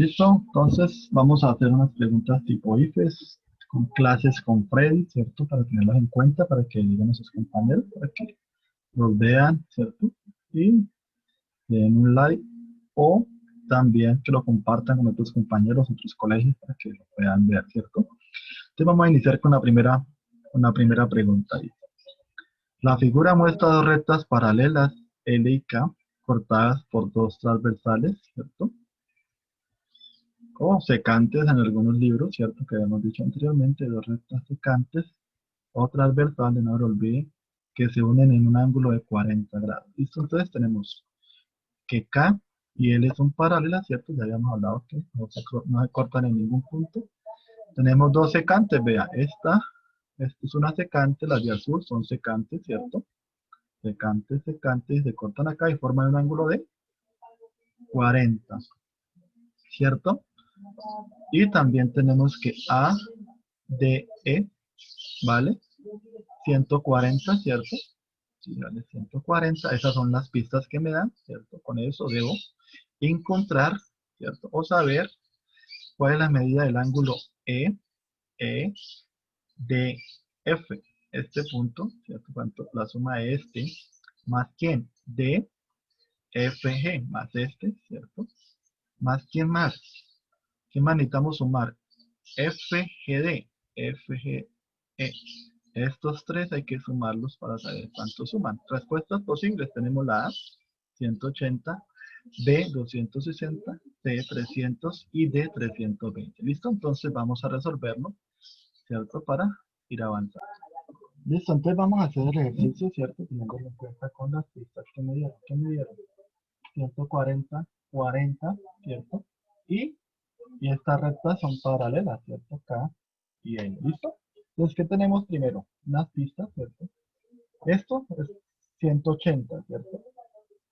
Listo, entonces vamos a hacer unas preguntas tipo IFES con clases con Freddy, ¿cierto? Para tenerlas en cuenta, para que lleguen a sus compañeros, para que los vean, ¿cierto? Y den un like o también que lo compartan con otros compañeros, otros colegios, para que lo puedan ver, ¿cierto? Entonces vamos a iniciar con la primera pregunta. La figura muestra dos rectas paralelas, L y K, cortadas por dos transversales, ¿cierto? O secantes en algunos libros, ¿cierto? Que habíamos dicho anteriormente, dos rectas secantes o transversales, no lo olvide, que se unen en un ángulo de 40 grados. ¿Listo? Entonces tenemos que K y L son paralelas, ¿cierto? Ya habíamos hablado que no se cortan en ningún punto. Tenemos dos secantes, vea, esta es una secante, las de azul son secantes, ¿cierto? Secantes, secantes, se cortan acá y forman un ángulo de 40, ¿cierto? Y también tenemos que A, D, E, ¿vale? 140, ¿cierto? Sí, vale, 140. Esas son las pistas que me dan, ¿cierto? Con eso debo encontrar, ¿cierto? O saber cuál es la medida del ángulo E, D, F. Este punto, ¿cierto? Cuánto la suma de este, más quién, D, F, G, más este, ¿cierto? Más quién más. ¿Qué más necesitamos sumar? FGD, FGE. Estos tres hay que sumarlos para saber cuánto suman. Respuestas posibles. Tenemos la A, 180, B, 260, C, 300 y D, 320. ¿Listo? Entonces vamos a resolverlo, ¿cierto? Para ir avanzando. Listo, entonces vamos a hacer el ejercicio, ¿cierto? Teniendo en cuenta con las pistas que me dieron. ¿Qué me dieron? 140, 40, ¿cierto? Y estas rectas son paralelas, ¿cierto? K y L, ¿listo? Entonces, ¿qué tenemos primero? Unas pistas, ¿cierto? Esto es 180, ¿cierto?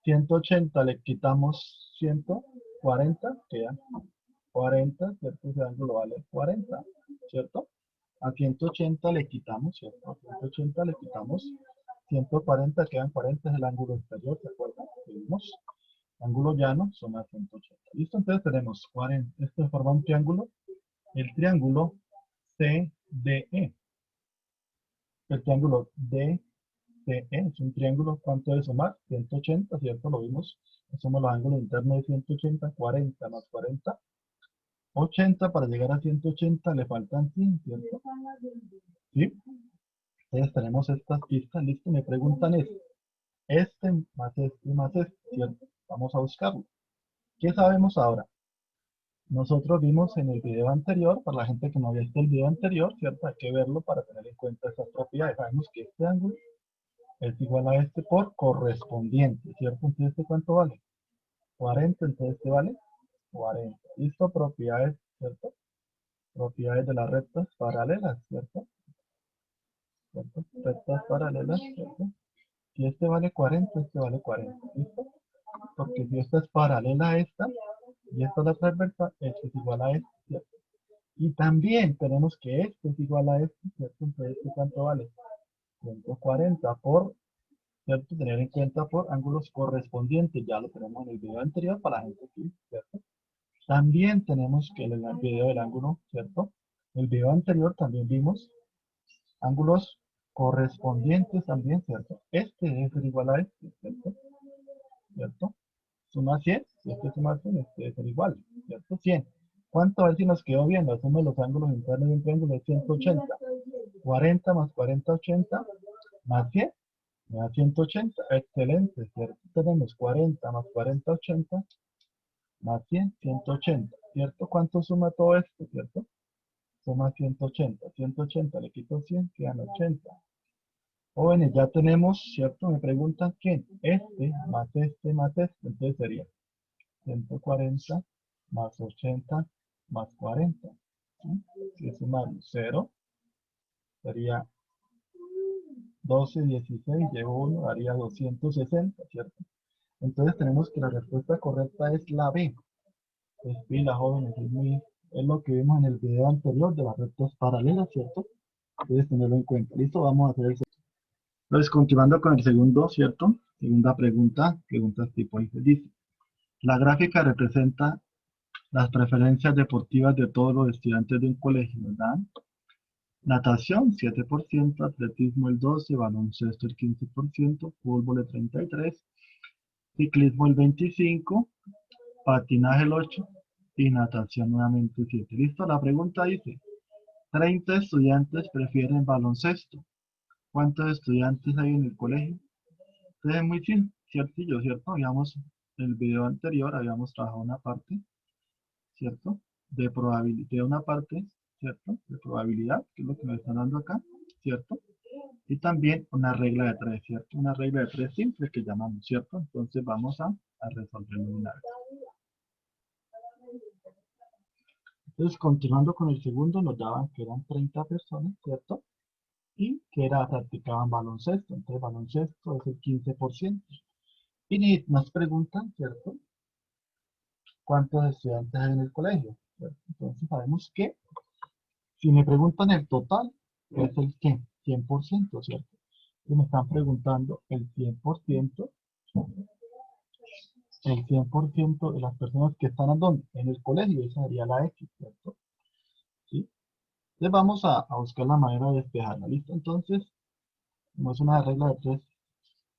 180 le quitamos 140, queda 40, ¿cierto? Ese ángulo vale 40, ¿cierto? A 180 le quitamos, ¿cierto? A 180 le quitamos 140, quedan 40, es el ángulo exterior, ¿se acuerdan? Que vimos. Ángulo llano son a 180. ¿Listo? Entonces tenemos 40. Esto forma un triángulo. El triángulo CDE. El triángulo DCE es un triángulo. ¿Cuánto debe sumar? 180, ¿cierto? Lo vimos. Somos los ángulos internos de 180. 40 más 40. 80 para llegar a 180 le faltan 100, ¿cierto? ¿Sí? Entonces tenemos estas pistas. Listo. Me preguntan este más este más este, ¿cierto? Vamos a buscarlo. ¿Qué sabemos ahora? Nosotros vimos en el video anterior, para la gente que no había visto el video anterior, ¿cierto? Hay que verlo para tener en cuenta estas propiedades. Sabemos que este ángulo es igual a este por correspondiente, ¿cierto? Entonces, ¿este cuánto vale? 40, entonces este vale 40. Listo, propiedades, ¿cierto? Propiedades de las rectas paralelas, ¿cierto? ¿Cierto? Rectas paralelas, ¿cierto? Si este vale 40, este vale 40, ¿listo? Porque si esta es paralela a esta, y esta es la transversal, este es igual a este, ¿cierto? Y también tenemos que este es igual a este, ¿cierto? Entonces, ¿este cuánto vale? 140 por, ¿cierto? Tener en cuenta por ángulos correspondientes. Ya lo tenemos en el video anterior para la gente aquí, ¿cierto? También tenemos que en el video del ángulo, ¿cierto? El video anterior también vimos ángulos correspondientes también, ¿cierto? Este debe ser igual a este, ¿cierto? ¿Cierto? Suma 100, si este suma 100, este debe ser igual, ¿cierto? 100. ¿Cuánto? A ver si nos quedó bien. La suma de los ángulos internos de un triángulo es 180. 40 más 40, 80, más 100, me da 180. Excelente, ¿cierto? Tenemos 40 más 40, 80, más 100, 180, ¿cierto? ¿Cuánto suma todo esto, cierto? Suma 180. 180 le quito 100, quedan 80. Jóvenes, ya tenemos, ¿cierto? Me preguntan quién. Este, más este. Entonces sería 140 más 80 más 40. ¿Sí? Si sumamos 0, sería 12, 16, llevo 1, daría 260, ¿cierto? Entonces tenemos que la respuesta correcta es la B. Pues pila, jóvenes, es lo que vimos en el video anterior de las rectas paralelas, ¿cierto? Debes tenerlo en cuenta. Listo, vamos a hacer el segundo. Entonces, continuando con el segundo, ¿cierto? Segunda pregunta, preguntas tipo dice, la gráfica representa Las preferencias deportivas de todos los estudiantes de un colegio nos dan natación 7%, atletismo el 12%, baloncesto el 15%, fútbol el 33%, ciclismo el 25%, patinaje el 8% y natación nuevamente 7%. ¿Listo? La pregunta dice, 30 estudiantes prefieren baloncesto. ¿Cuántos estudiantes hay en el colegio? Entonces es muy sencillo, ¿cierto? Habíamos, en el video anterior habíamos trabajado una parte, ¿cierto? De probabilidad, de una parte, ¿cierto? De probabilidad, que es lo que nos están dando acá, ¿cierto? Y también una regla de tres, ¿cierto? Una regla de tres simple que llamamos, ¿cierto? Entonces vamos a resolverlo de una vez. Entonces, continuando con el segundo, nos daban que eran 30 personas, ¿cierto? Y que practicaban baloncesto. Entonces, baloncesto es el 15%. Y nos preguntan, ¿cierto? ¿Cuántos estudiantes hay en el colegio? ¿Cierto? Entonces, sabemos que si me preguntan el total, es el ¿qué? 100%, ¿cierto? Y me están preguntando el 100% de las personas que están en el colegio, esa sería la X, ¿cierto? ¿Sí? Entonces vamos a buscar la manera de despejarla, ¿listo? Entonces, como es una regla de tres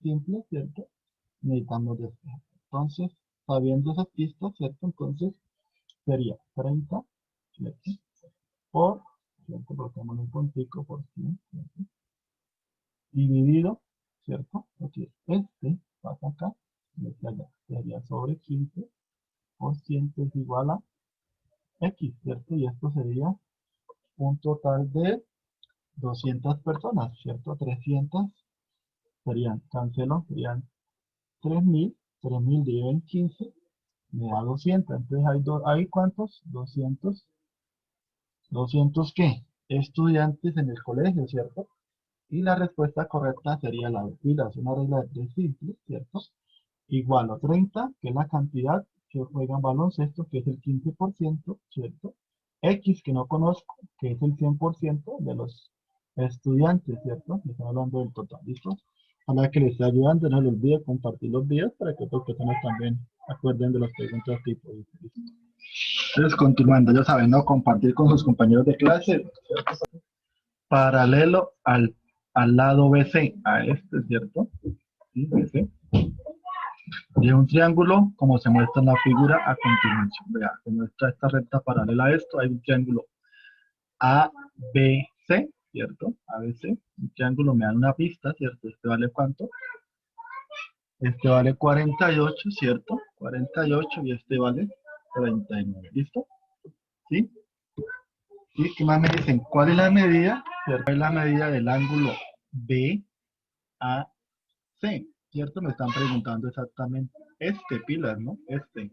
simple, ¿cierto? Necesitamos despejar. Entonces, sabiendo esas pistas, ¿cierto? Entonces, sería 30, ¿cierto? Por, ¿cierto? Colocamos un puntico por 100, ¿cierto? Dividido, ¿cierto? Porque este pasa acá, y este allá. Sería sobre 15% es igual a X, ¿cierto? Y esto sería un total de 200 personas, ¿cierto? 300 serían, cancelo, serían 3000, 3000 dividido en 15, me da 200. Entonces, ¿hay cuántos? 200 ¿qué? Estudiantes en el colegio, ¿cierto? Y la respuesta correcta sería la de pilas, una regla de tres simple, ¿cierto? Igual a 30, que es la cantidad que juegan baloncesto, que es el 15%, ¿cierto? X, que no conozco, que es el 100% de los estudiantes, ¿cierto? Me están hablando del total, ¿listo? Ojalá que les esté ayudando, no les olvide compartir los videos para que otras personas también acuerden de las preguntas tipo. ¿Listo? Entonces, continuando, ya saben, ¿no? Compartir con sus compañeros de clase, paralelo al lado BC, a este, ¿cierto? ¿Sí? BC. De un triángulo, como se muestra en la figura a continuación. Vea, se muestra esta recta paralela a esto. Hay un triángulo ABC, ¿cierto? ABC. Un triángulo me da una pista, ¿cierto? Este vale ¿cuánto? Este vale 48, ¿cierto? 48 y este vale 39. ¿Listo? ¿Sí? ¿Y qué más me dicen? ¿Cuál es la medida? ¿Cierto? ¿Cuál es la medida del ángulo BAC? ¿Cierto? Me están preguntando exactamente este pilar, ¿no? Este.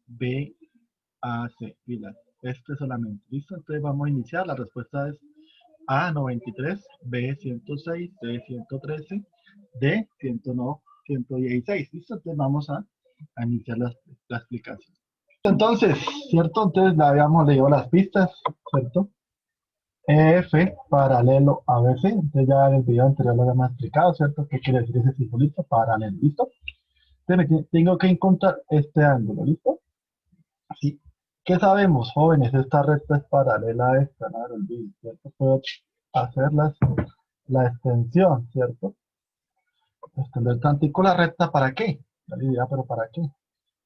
BAC, pilas. Este solamente. ¿Listo? Entonces vamos a iniciar. La respuesta es A 93, B 106, C 113, D 109, 116. ¿Listo? Entonces vamos a iniciar la explicación. Entonces, ¿cierto? Entonces le habíamos leído las pistas, ¿cierto? EF paralelo a BC. Entonces ya en el video anterior lo habíamos explicado, ¿cierto? ¿Qué quiere decir ese simbolito? Paralelo, ¿listo? Entonces tengo que encontrar este ángulo, ¿listo? Así. ¿Qué sabemos, jóvenes? Esta recta es paralela a esta, no me olviden, ¿cierto? Puedo hacer la extensión, ¿cierto? Extender tantico la recta, ¿para qué? Ya le dirá, ¿pero para qué?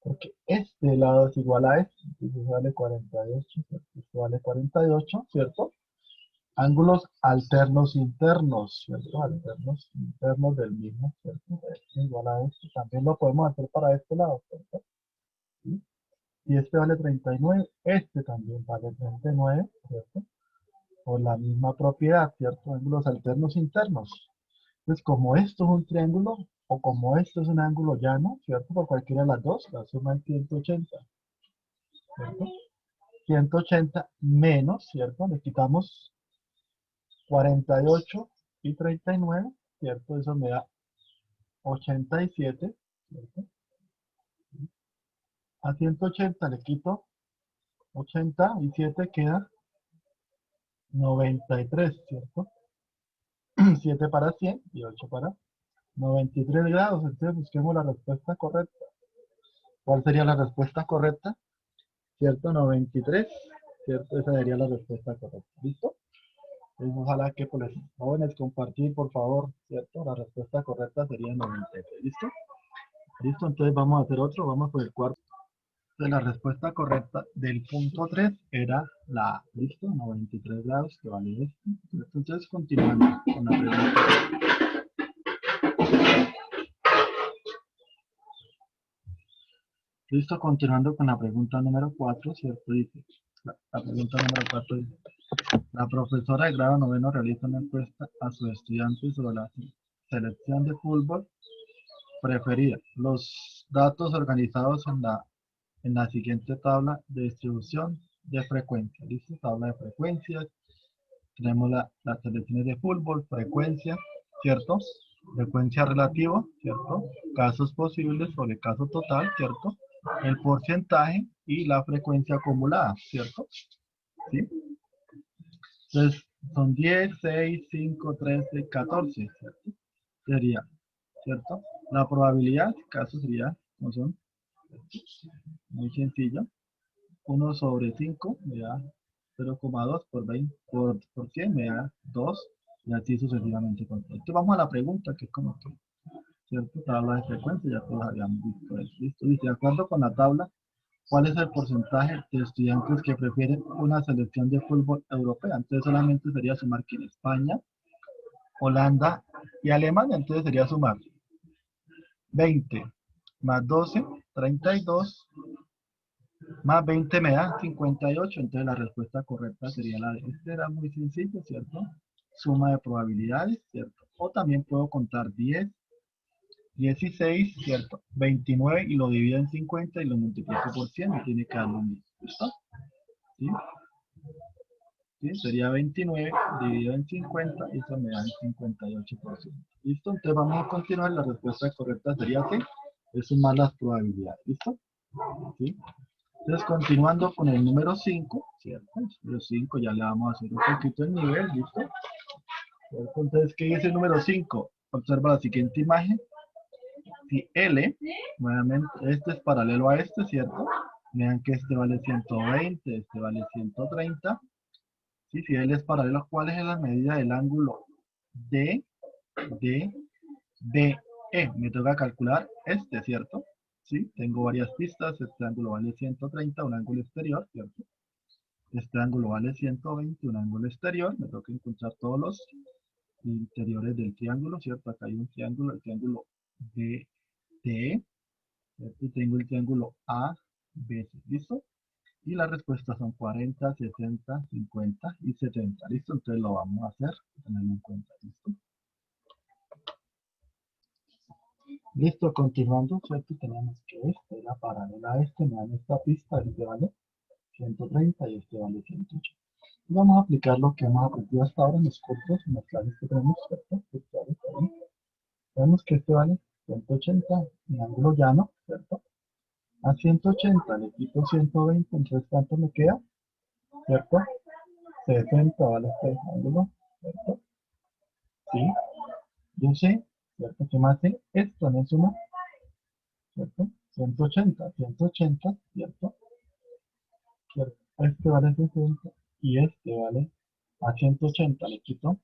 Porque este lado es igual a este, entonces vale 48, ¿cierto? Esto vale 48, ¿cierto? Ángulos alternos internos, ¿cierto? Alternos internos del mismo, ¿cierto? Este es igual a este, también lo podemos hacer para este lado, ¿cierto? ¿Sí? Y este vale 39, este también vale 39, ¿cierto? Por la misma propiedad, ¿cierto? Ángulos alternos internos. Entonces, como esto es un triángulo, o como esto es un ángulo llano, ¿cierto? Por cualquiera de las dos, la suma es 180, ¿cierto? 180 menos, ¿cierto? Le quitamos 48 y 39, ¿cierto? Eso me da 87, ¿cierto? A 180 le quito 87, queda 93, ¿cierto? 7 para 100 y 8 para 93 grados. Entonces busquemos la respuesta correcta. ¿Cuál sería la respuesta correcta? ¿cierto? 93, ¿cierto? Esa sería la respuesta correcta. ¿Listo? Pues ojalá que por los jóvenes compartir, por favor, ¿cierto? La respuesta correcta sería 93. ¿Listo? Listo, entonces vamos a hacer otro, vamos por el cuarto. Entonces la respuesta correcta del punto 3 era la A. ¿Listo? 93 grados, que vale esto. Entonces continuando con la pregunta. Listo, continuando con la pregunta número 4, ¿cierto? Dice, la pregunta número 4 dice, la profesora de grado noveno realiza una encuesta a sus estudiantes sobre la selección de fútbol preferida. Los datos organizados en la siguiente tabla de distribución de frecuencia. ¿Listo? Tabla de frecuencias. Tenemos las selecciones de fútbol, frecuencia, ¿cierto? Frecuencia relativa, ¿cierto? Casos posibles sobre caso total, ¿cierto? El porcentaje y la frecuencia acumulada, ¿cierto? ¿Sí? Entonces, son 10, 6, 5, 13, 14, ¿cierto? Sería, ¿cierto? La probabilidad, caso sería, no son, muy sencillo, 1 sobre 5 me da 0,2 por 20 por 100 me da 2 y así sucesivamente. Entonces vamos a la pregunta que es como que, ¿cierto? Tabla de frecuencia, ya todos habíamos visto eso. Listo. Dice, de acuerdo con la tabla, ¿cuál es el porcentaje de estudiantes que prefieren una selección de fútbol europea? Entonces solamente sería sumar que en España, Holanda y Alemania, entonces sería sumar 20 más 12, 32 más 20 me da 58, entonces la respuesta correcta sería la de este. Era muy sencillo, ¿cierto? Suma de probabilidades, ¿cierto? O también puedo contar 10, 16, ¿cierto? 29 y lo divido en 50 y lo multiplico por 100 y tiene que dar lo mismo, ¿listo? ¿Sí? ¿Sí? Sería 29 dividido en 50 y eso me da el 58%. ¿Listo? Entonces vamos a continuar, la respuesta correcta sería C, es sumar las probabilidades, ¿listo? ¿Sí? Entonces, continuando con el número 5, ¿cierto? El número 5 ya le vamos a hacer un poquito el nivel, ¿listo? ¿Cierto? Entonces, ¿qué dice el número 5? Observa la siguiente imagen. Si L, nuevamente, este es paralelo a este, ¿cierto? Vean que este vale 120, este vale 130. ¿Sí? Si L es paralelo, ¿cuál es la medida del ángulo D, D, B, E? Me toca calcular este, ¿cierto? ¿Sí? Tengo varias pistas, este ángulo vale 130, un ángulo exterior, ¿cierto? Este ángulo vale 120, un ángulo exterior. Me toca encontrar todos los interiores del triángulo, ¿cierto? Acá hay un triángulo, el triángulo BD, ¿cierto? Y tengo el triángulo ABC, ¿listo? Y las respuestas son 40, 60, 50 y 70, ¿listo? Entonces lo vamos a hacer, tenerlo en cuenta, ¿listo? Listo, continuando, ¿cierto? Tenemos que este era paralela a este, me dan esta pista, este vale 130 y este vale 180. Y vamos a aplicar lo que hemos aprendido hasta ahora en los cursos, en las clases que tenemos, ¿cierto? Vemos que este vale 180 en ángulo llano, ¿cierto? A 180 le quito 120, entonces ¿cuánto me queda? ¿Cierto? 60 vale este ángulo, ¿cierto? Sí, yo sé, ¿cierto? ¿Qué más sé? Esto no suma, ¿cierto? 180, 180, ¿cierto? ¿Cierto? Este vale 60 y este vale a 180 le quito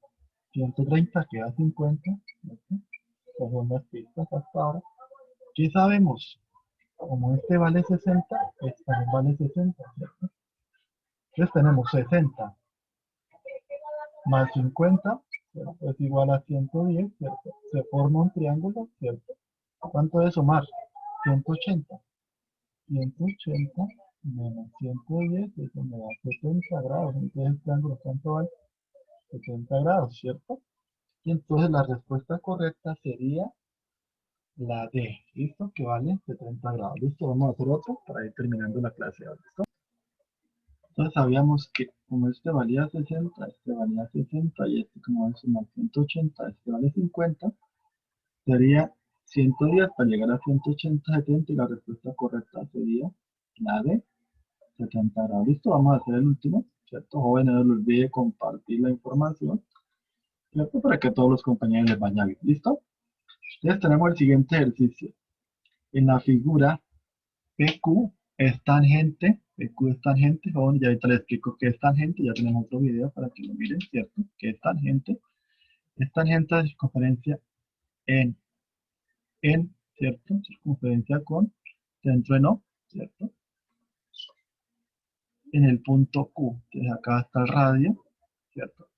130, queda 50, ¿cierto? Estas son las pistas hasta ahora. ¿Qué sabemos? Como este vale 60, este también vale 60, ¿cierto? Entonces tenemos 60 más 50, ¿cierto? Es igual a 110, ¿cierto? Se forma un triángulo, ¿cierto? ¿Cuánto es sumar? 180. 180 menos 110, eso me da 70 grados. Entonces el triángulo, ¿cuánto vale? 70 grados, ¿cierto? Y entonces la respuesta correcta sería la D, ¿listo? Que vale 70 grados. ¿Listo? Vamos a hacer otro para ir terminando la clase. ¿Listo? Entonces sabíamos que como este valía 60, este valía 60 y este como es sumar 180, este vale 50, sería 110 para llegar a 180, 70 y la respuesta correcta sería la de 70 grados. ¿Listo? Vamos a hacer el último, ¿cierto? Jóvenes, no les olvide compartir la información, ¿cierto? Para que a todos los compañeros les vaya bien. ¿Listo? Entonces tenemos el siguiente ejercicio. En la figura PQ, es tangente, PQ es tangente, bueno, ya ahorita les explico qué es tangente, ya tenemos otro video para que lo miren, ¿cierto? ¿Qué es tangente de circunferencia en, ¿cierto? Circunferencia con centro en O, ¿cierto? En el punto Q, entonces acá está el radio, ¿cierto?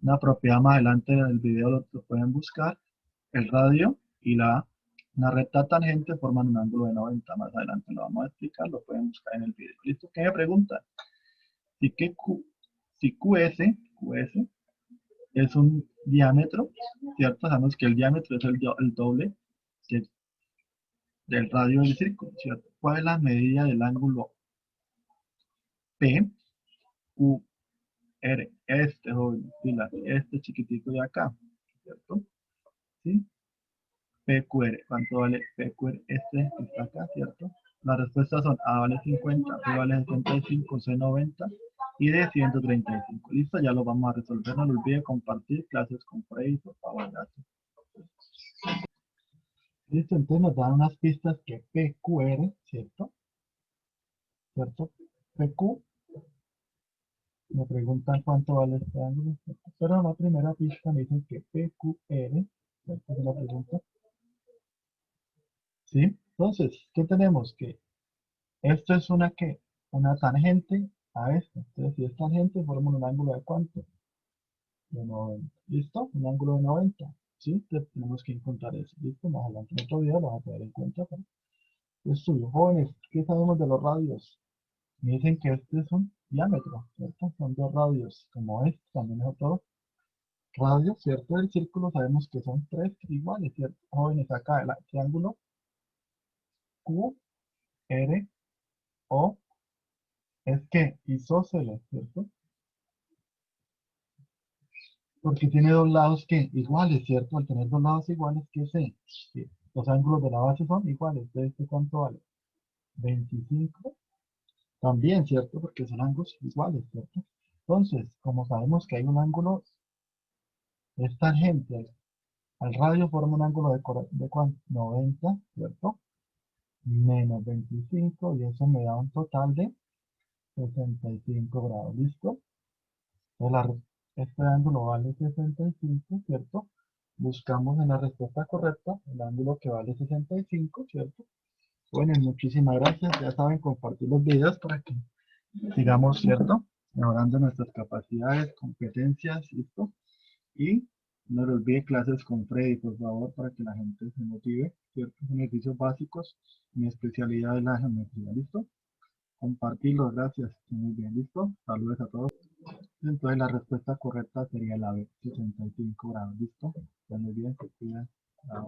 Una propiedad más adelante del video lo pueden buscar, el radio y una recta tangente forman un ángulo de 90, más adelante lo vamos a explicar, lo pueden buscar en el video. ¿Listo? ¿Qué me preguntan? Si, si QS es un diámetro, ¿cierto? Sabemos que el diámetro es el doble de- del radio del círculo, ¿cierto? ¿Cuál es la medida del ángulo PQR? Este, joven, este chiquitico de acá, ¿cierto? ¿Sí? PQR, ¿cuánto vale PQR? Este que está acá, ¿cierto? Las respuestas son A vale 50, B vale 75, C 90 y D 135. Listo, ya lo vamos a resolver. No lo olvide compartir clases con Freddy, por favor. Gracias. Listo, entonces nos dan unas pistas que PQR, ¿cierto? ¿Cierto? PQ, me preguntan cuánto vale este ángulo, ¿cierto? Pero en la primera pista me dicen que PQR, ¿cierto? Es la pregunta. ¿Sí? Entonces, ¿qué tenemos? Que esto es una tangente a esto. Entonces, si es tangente, forma un ángulo de ¿cuánto? De 90. ¿Listo? Un ángulo de 90. ¿Sí? Entonces, tenemos que encontrar eso. ¿Listo? Más adelante en otro video lo vamos a tener en cuenta. Para estudio. Jóvenes, ¿qué sabemos de los radios? Me dicen que este es un diámetro, ¿cierto? Son dos radios, como este, también es otro radio, ¿cierto? El círculo sabemos que son tres iguales, ¿cierto? Jóvenes, acá el triángulo Q, R, O, es que isósceles, ¿cierto? Porque tiene dos lados que iguales, ¿cierto? Al tener dos lados iguales, ¿qué sé? Que los ángulos de la base son iguales. Entonces, ¿este cuánto vale? 25. También, ¿cierto? Porque son ángulos iguales, ¿cierto? Entonces, como sabemos que hay un ángulo, es tangente al radio, forma un ángulo de ¿cuánto? 90, ¿cierto? Menos 25, y eso me da un total de 65 grados, ¿listo? Entonces, este ángulo vale 65, ¿cierto? Buscamos en la respuesta correcta el ángulo que vale 65, ¿cierto? Bueno, muchísimas gracias. Ya saben, compartir los videos para que sigamos, ¿cierto? Mejorando nuestras capacidades, competencias, ¿listo? Y no les olvide clases con Freddy, por favor, para que la gente se motive, ¿cierto? Son ejercicios básicos. Mi especialidad es la geometría, ¿listo? Compartirlos, gracias. Muy bien, ¿listo? Saludos a todos. Entonces la respuesta correcta sería la B, 65 grados, ¿listo? Está muy bien, se cuidan. Chao.